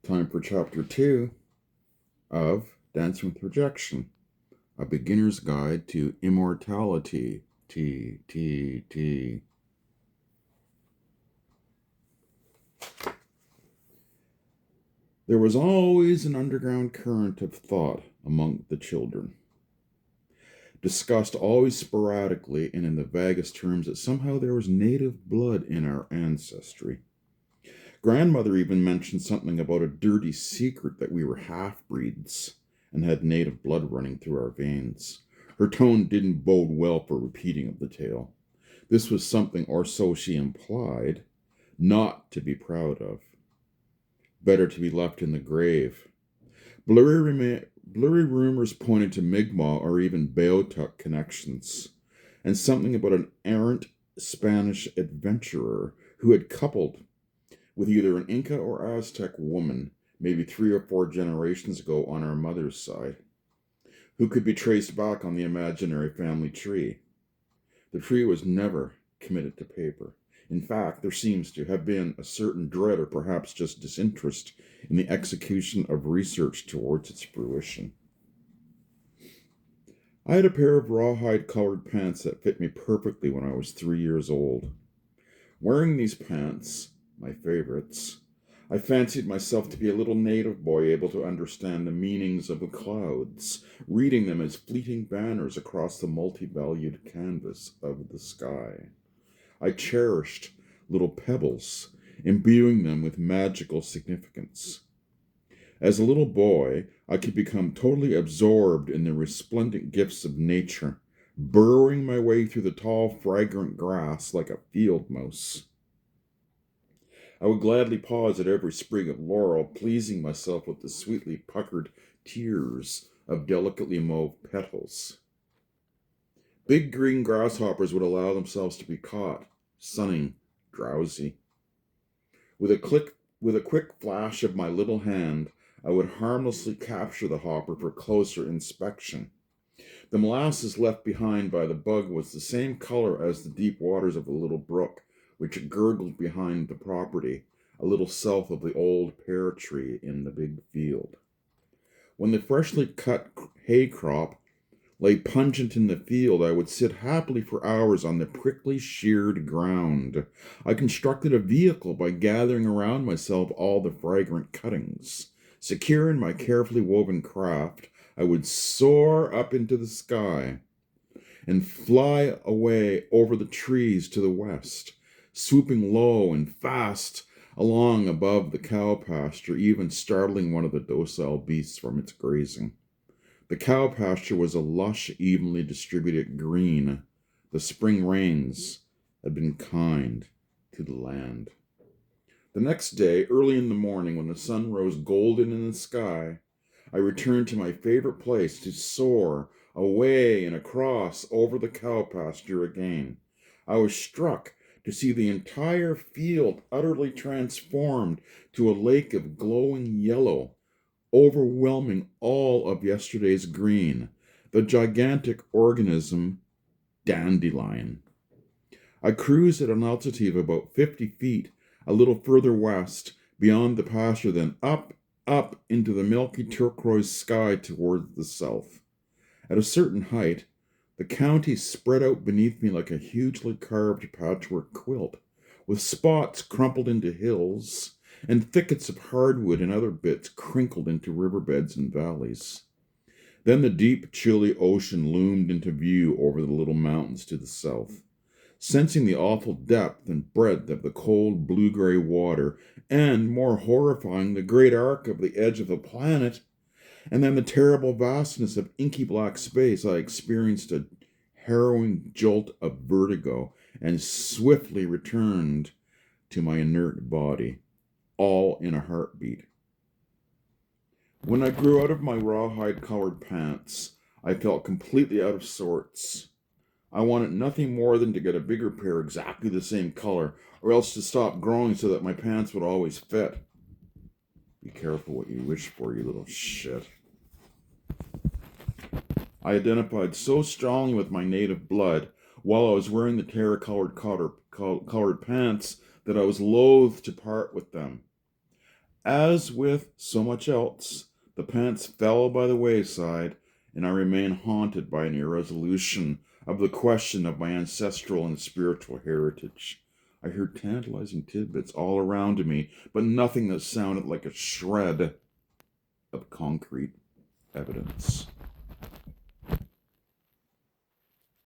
Time for Chapter 2 of Dancing with Rejection, a beginner's guide to immortality. T. There was always an underground current of thought among the children, discussed always sporadically and in the vaguest terms that somehow there was native blood in our ancestry. Grandmother even mentioned something about a dirty secret that we were half-breeds and had native blood running through our veins. Her tone didn't bode well for repeating of the tale. This was something, or so she implied, not to be proud of. Better to be left in the grave. Blurry rumors pointed to Mi'kmaq or even Beothuk connections, and something about an errant Spanish adventurer who had coupled with either an Inca or Aztec woman, maybe 3 or 4 generations ago on our mother's side, who could be traced back on the imaginary family tree. The tree was never committed to paper. In fact, there seems to have been a certain dread or perhaps just disinterest in the execution of research towards its fruition. I had a pair of rawhide colored pants that fit me perfectly when I was 3 years old. Wearing these pants, my favorites, I fancied myself to be a little native boy able to understand the meanings of the clouds, reading them as fleeting banners across the multi-valued canvas of the sky. I cherished little pebbles, imbuing them with magical significance. As a little boy, I could become totally absorbed in the resplendent gifts of nature, burrowing my way through the tall, fragrant grass like a field mouse. I would gladly pause at every sprig of laurel, pleasing myself with the sweetly puckered tears of delicately mauve petals. Big green grasshoppers would allow themselves to be caught, sunning, drowsy. With a quick flash of my little hand, I would harmlessly capture the hopper for closer inspection. The molasses left behind by the bug was the same color as the deep waters of the little brook, which gurgled behind the property, a little south of the old pear tree in the big field. When the freshly cut hay crop lay pungent in the field, I would sit happily for hours on the prickly, sheared ground. I constructed a vehicle by gathering around myself all the fragrant cuttings. Secure in my carefully woven craft, I would soar up into the sky and fly away over the trees to the west, swooping low and fast along above the cow pasture, even startling one of the docile beasts from its grazing. The cow pasture was a lush, evenly distributed green. The spring rains had been kind to the land. The next day, early in the morning, when the sun rose golden in the sky, I returned to my favorite place to soar away and across over the cow pasture again. I was struck to see the entire field utterly transformed to a lake of glowing yellow, overwhelming all of yesterday's green, the gigantic organism dandelion. I cruised at an altitude of about 50 feet, a little further west, beyond the pasture, then up into the milky turquoise sky towards the south. At a certain height, the county spread out beneath me like a hugely carved patchwork quilt, with spots crumpled into hills and thickets of hardwood and other bits crinkled into riverbeds and valleys. Then the deep, chilly ocean loomed into view over the little mountains to the south. Sensing the awful depth and breadth of the cold blue-gray water, and, more horrifying, the great arc of the edge of the planet, and then the terrible vastness of inky black space, I experienced a harrowing jolt of vertigo and swiftly returned to my inert body, all in a heartbeat. When I grew out of my rawhide-colored pants, I felt completely out of sorts. I wanted nothing more than to get a bigger pair exactly the same color, or else to stop growing so that my pants would always fit. Be careful what you wish for, you little shit. I identified so strongly with my native blood while I was wearing the terra-colored pants that I was loath to part with them. As with so much else, the pants fell by the wayside, and I remain haunted by an irresolution of the question of my ancestral and spiritual heritage. I heard tantalizing tidbits all around me, but nothing that sounded like a shred of concrete evidence.